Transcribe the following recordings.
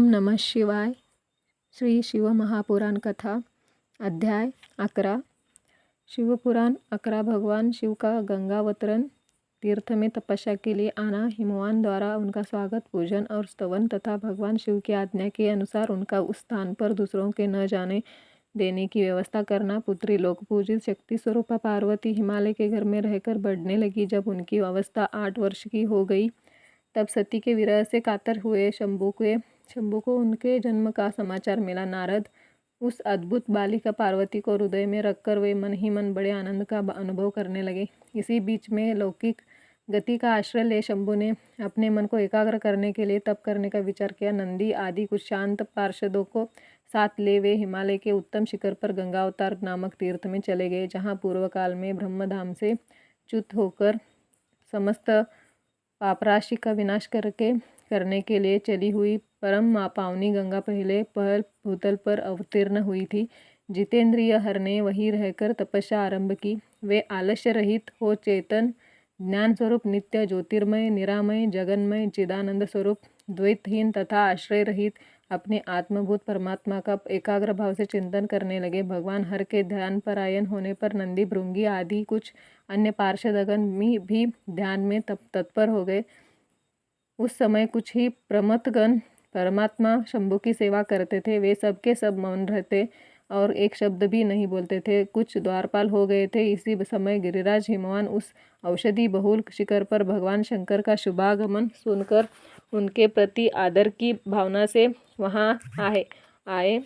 नमः शिवाय। श्री शिव महापुराण कथा अध्याय 11। शिवपुराण 11। भगवान शिव का गंगावतरण। तीर्थ में तपस्या के लिए आना, हिमवान द्वारा उनका स्वागत, पूजन और स्तवन तथा भगवान शिव की आज्ञा के अनुसार उनका उस स्थान पर दूसरों के न जाने देने की व्यवस्था करना। पुत्री लोक पूजित शक्ति स्वरूपा पार्वती हिमालय के घर में रहकर बढ़ने लगी। जब उनकी अवस्था 8 वर्ष की हो गई तब सती के विरह से कातर हुए शंभु को उनके जन्म का समाचार मिला। नारद उस अद्भुत बालिका पार्वती को हृदय में रखकर वे मन ही मन बड़े आनंद का अनुभव करने लगे। इसी बीच में लौकिक गति का आश्रय ले शंभु ने अपने मन को एकाग्र करने के लिए तप करने का विचार किया। नंदी आदि कुछ शांत पार्षदों को साथ ले वे हिमालय के उत्तम शिखर पर गंगावतार नामक तीर्थ में चले गए, जहाँ पूर्व काल में ब्रह्मधाम से च्युत होकर समस्त पापराशि का विनाश करने के लिए चली हुई परम पावनी गंगा पहले भूतल पर अवतीर्ण हुई थी। जितेंद्रिय हर ने वहीं रहकर तपस्या आरंभ की। वे आलस्य रहित हो चेतन ज्ञान स्वरूप नित्य ज्योतिर्मय निरामय जगन्मय चिदानंद स्वरूप द्वैतहीन तथा आश्रय रहित अपने आत्मभूत परमात्मा का एकाग्र भाव से चिंतन करने लगे। भगवान हर के ध्यान परायण होने पर नंदी भृंगी आदि कुछ अन्य पार्षदगण भी ध्यान में तत्पर हो गए। उस समय कुछ ही प्रमथगण परमात्मा शंभु की सेवा करते थे। वे सबके सब मौन रहते और एक शब्द भी नहीं बोलते थे। कुछ द्वारपाल हो गए थे। इसी समय गिरिराज हिमवान उस औषधि बहुल शिखर पर भगवान शंकर का शुभागमन सुनकर उनके प्रति आदर की भावना से वहां आए।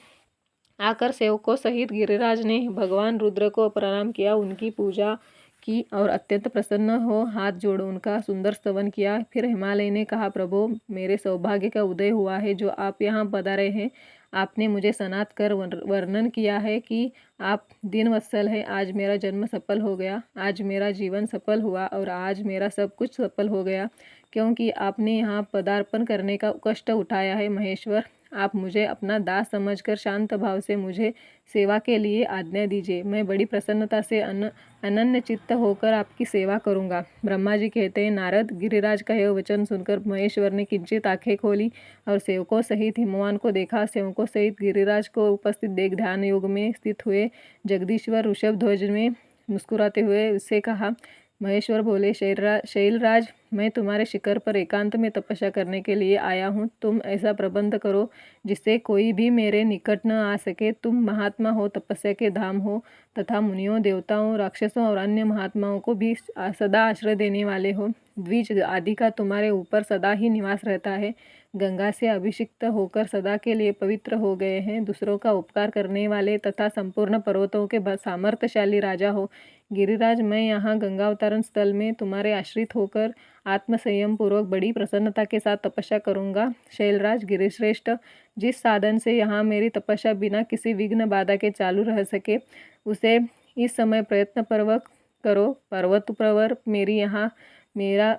आकर सेवकों सहित गिरिराज ने भगवान रुद्र को प्रणाम किया, उनकी पूजा की और अत्यंत प्रसन्न हो हाथ जोड़ उनका सुंदर स्तवन किया। फिर हिमालय ने कहा, प्रभु मेरे सौभाग्य का उदय हुआ है जो आप यहाँ पधारे हैं। आपने मुझे सनात कर वर्णन किया है कि आप दीनवत्सल हैं। आज मेरा जन्म सफल हो गया, आज मेरा जीवन सफल हुआ और आज मेरा सब कुछ सफल हो गया, क्योंकि आपने यहाँ पदार्पण करने का कष्ट उठाया है। महेश्वर, आप मुझे अपना दास समझकर शांत भाव से मुझे सेवा के लिए आज्ञा दीजिए। मैं बड़ी प्रसन्नता से अनन्य चित्त होकर आपकी सेवा करूँगा। ब्रह्मा जी कहते हैं, नारद, गिरिराज का यह वचन सुनकर महेश्वर ने किंचित आंखें खोली और सेवकों सहित हिमवान को देखा। सेवकों सहित गिरिराज को उपस्थित देख ध्यान योग में स्थित हुए जगदीश्वर ऋषभध्वज में मुस्कुराते हुए उससे कहा। महेश्वर बोले, शैलराज, मैं तुम्हारे शिखर पर एकांत में तपस्या करने के लिए आया हूँ। तुम ऐसा प्रबंध करो जिससे कोई भी मेरे निकट न आ सके। तुम महात्मा हो, तपस्या के धाम हो तथा मुनियों, देवताओं, राक्षसों और अन्य महात्माओं को भी सदा आश्रय देने वाले हो। द्विज आदि का तुम्हारे ऊपर सदा ही निवास रहता है। गंगा से अभिषिक्त होकर सदा के लिए पवित्र हो गए हैं। दूसरों का उपकार करने वाले तथा संपूर्ण पर्वतों के सामर्थ्यशाली राजा हो। गिरिराज, मैं यहाँ गंगावतरण स्थल में तुम्हारे आश्रित होकर आत्मसंयम पूर्वक बड़ी प्रसन्नता के साथ तपस्या करूँगा। शैलराज, गिरिश्रेष्ठ, जिस साधन से यहाँ मेरी तपस्या बिना किसी विघ्न बाधा के चालू रह सके उसे इस समय प्रयत्न पूर्वक करो। पर्वत प्रवर,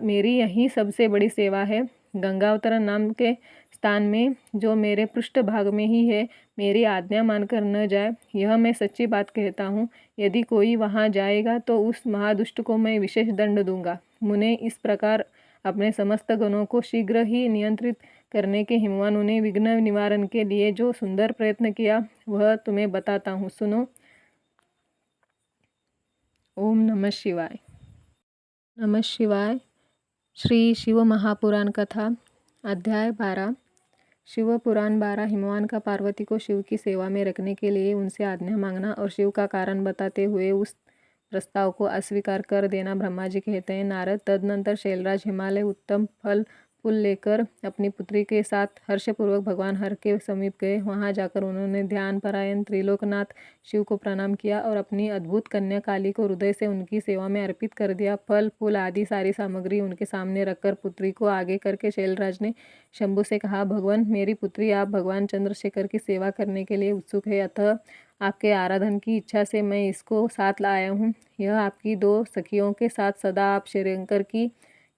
मेरी यही सबसे बड़ी सेवा है। गंगावतरण नाम के स्थान में जो मेरे पृष्ठ भाग में ही है, मेरी आज्ञा मानकर न जाए, यह मैं सच्ची बात कहता हूँ। यदि कोई वहाँ जाएगा तो उस महादुष्ट को मैं विशेष दंड दूंगा। मुने इस प्रकार अपने समस्त गणों को शीघ्र ही नियंत्रित करने के हिमवानों ने विघ्न निवारण के लिए जो सुंदर प्रयत्न किया वह तुम्हें बताता हूँ, सुनो। ओम नमः शिवाय। नमः शिवाय। श्री शिव महापुराण कथा अध्याय 12। शिवपुराण 12। हिमवान का पार्वती को शिव की सेवा में रखने के लिए उनसे आज्ञा मांगना और शिव का कारण बताते हुए उस प्रस्ताव को अस्वीकार कर देना। ब्रह्मा जी कहते हैं, नारद, तदनंतर शैलराज हिमालय उत्तम फल फूल लेकर अपनी पुत्री के साथ हर्षपूर्वक भगवान हर के समीप गए। वहां जाकर उन्होंने ध्यान परायण त्रिलोकनाथ शिव को प्रणाम किया और अपनी अद्भुत कन्या काली को हृदय से उनकी सेवा में अर्पित कर दिया। फल फूल आदि सारी सामग्री उनके सामने रखकर पुत्री को आगे करके शैलराज ने शंभु से कहा, भगवान, मेरी पुत्री आप भगवान चंद्रशेखर की सेवा करने के लिए उत्सुक है, अतः आपके आराधन की इच्छा से मैं इसको साथ लाया हूँ। यह आपकी 2 सखियों के साथ सदा आप शंकर की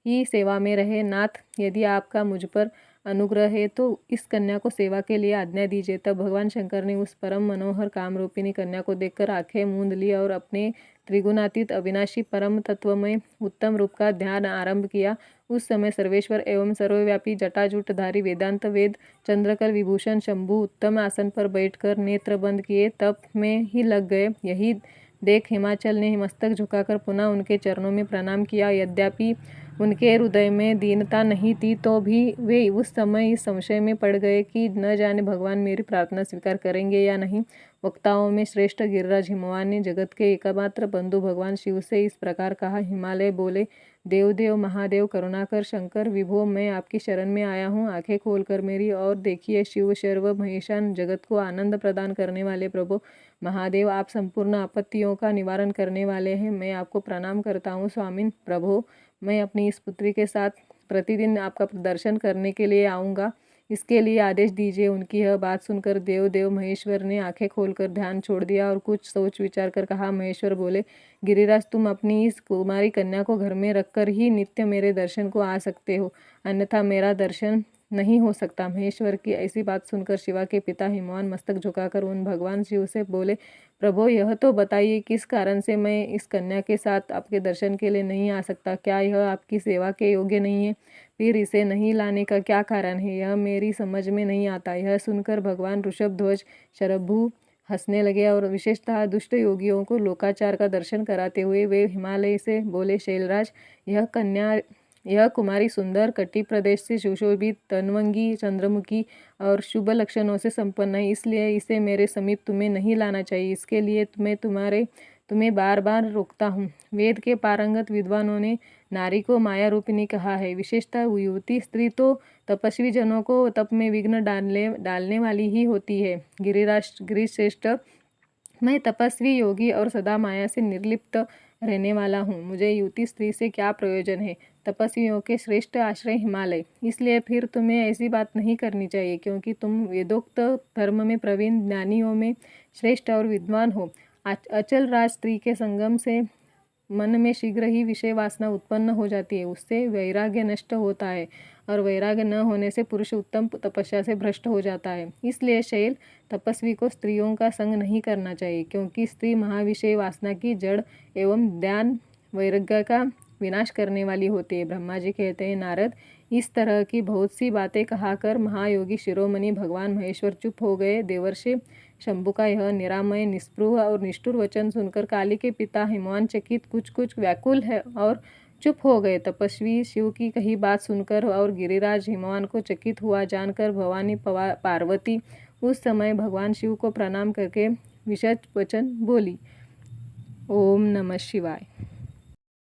ही सेवा में रहे। नाथ, यदि आपका मुझ पर अनुग्रह है तो इस कन्या को सेवा के लिए आज्ञा दीजिए। तब भगवान शंकर ने उस परम मनोहर कामरूपिणी कन्या को देखकर आंखें मूंद ली और अपने त्रिगुणातीत अविनाशी परम तत्वमय उत्तम रूप का ध्यान आरंभ किया। उस समय सर्वेश्वर एवं सर्वव्यापी जटाजूटधारी वेदांत वेद चंद्रकल विभूषण शंभु उत्तम आसन पर बैठकर नेत्र बंद किए तप में ही लग गए। यही देख हिमाचल ने मस्तक झुकाकर पुनः उनके चरणों में प्रणाम किया। यद्यपि उनके हृदय में दीनता नहीं थी तो भी वे उस समय इस संशय में पड़ गए कि न जाने भगवान मेरी प्रार्थना स्वीकार करेंगे या नहीं। वक्ताओं में श्रेष्ठ गिरिराज हिमवान ने जगत के एकमात्र बंधु भगवान शिव से इस प्रकार कहा। हिमालय बोले, देवदेव महादेव करुणाकर शंकर विभो, मैं आपकी शरण में आया हूँ। आंखें खोलकर मेरी और देखिए। शिव शर्व महेशान, जगत को आनंद प्रदान करने वाले प्रभु महादेव, आप संपूर्ण आपत्तियों का निवारण करने वाले हैं। मैं आपको प्रणाम करता हूँ। स्वामिन प्रभो, मैं अपनी इस पुत्री के साथ प्रतिदिन आपका दर्शन करने के लिए आऊँगा, इसके लिए आदेश दीजिए। उनकी यह बात सुनकर देव महेश्वर ने आंखें खोलकर ध्यान छोड़ दिया और कुछ सोच विचार कर कहा। महेश्वर बोले, गिरिराज, तुम अपनी इस कुमारी कन्या को घर में रखकर ही नित्य मेरे दर्शन को आ सकते हो, अन्यथा मेरा दर्शन नहीं हो सकता। महेश्वर की ऐसी बात सुनकर शिवा के पिता हिमवान मस्तक झुकाकर उन भगवान शिव से बोले, प्रभो, यह तो बताइए किस कारण से मैं इस कन्या के साथ आपके दर्शन के लिए नहीं आ सकता? क्या यह आपकी सेवा के योग्य नहीं है? फिर इसे नहीं लाने का क्या कारण है? यह मेरी समझ में नहीं आता। यह सुनकर भगवान ऋषभध्वज शरभु हंसने लगे और विशेषतः दुष्ट योगियों को लोकाचार का दर्शन कराते हुए वे हिमालय से बोले, शैलराज, यह कुमारी सुंदर कटी प्रदेश से सुशोभित तनवंगी चंद्रमुखी और शुभ लक्षणों से संपन्न है, इसलिए इसे मेरे समीप तुम्हें नहीं लाना चाहिए। इसके लिए तुम्हें बार बार रोकता हूँ। वेद के पारंगत विद्वानों ने नारी को माया रूपिणी कहा है। विशेषतः युवती स्त्री तो तपस्वी जनों को तप में विघ्न डालने वाली ही होती है। गिरिश्रेष्ठ, मैं तपस्वी योगी और सदा माया से निर्लिप्त रहने वाला हूँ। मुझे युवती स्त्री से क्या प्रयोजन है? तपस्वियों के श्रेष्ठ आश्रय हिमालय। इसलिए फिर तुम्हें ऐसी बात नहीं करनी चाहिए, क्योंकि तुम वेदोक्त धर्म में प्रवीण, ज्ञानियों में श्रेष्ठ और विद्वान हो। अचल राज स्त्री के संगम से मन में शीघ्र ही विषय वासना उत्पन्न हो जाती है, उससे वैराग्य नष्ट होता है और वैराग्य न होने से पुरुष उत्तम तपस्या से भ्रष्ट हो जाता है। इसलिए शैल, तपस्वी को स्त्रियों का संग नहीं करना चाहिए, क्योंकि स्त्री महाविषय वासना की जड़ एवं ध्यान वैराग्य का विनाश करने वाली होती है। ब्रह्मा जी कहते हैं, नारद, इस तरह की बहुत सी बातें कहाकर महायोगी शिरोमणि भगवान महेश्वर चुप हो गए। देवर्षि शंभु का यह निरामय, निस्पृह और निष्ठुर वचन सुनकर काली के पिता हिमवान चकित कुछ व्याकुल है और चुप हो गए। तपस्वी शिव की कही बात सुनकर और गिरिराज हिमवान को चकित हुआ जानकर भवानी पार्वती उस समय भगवान शिव को प्रणाम करके विशद वचन बोली। ओम नमः शिवाय।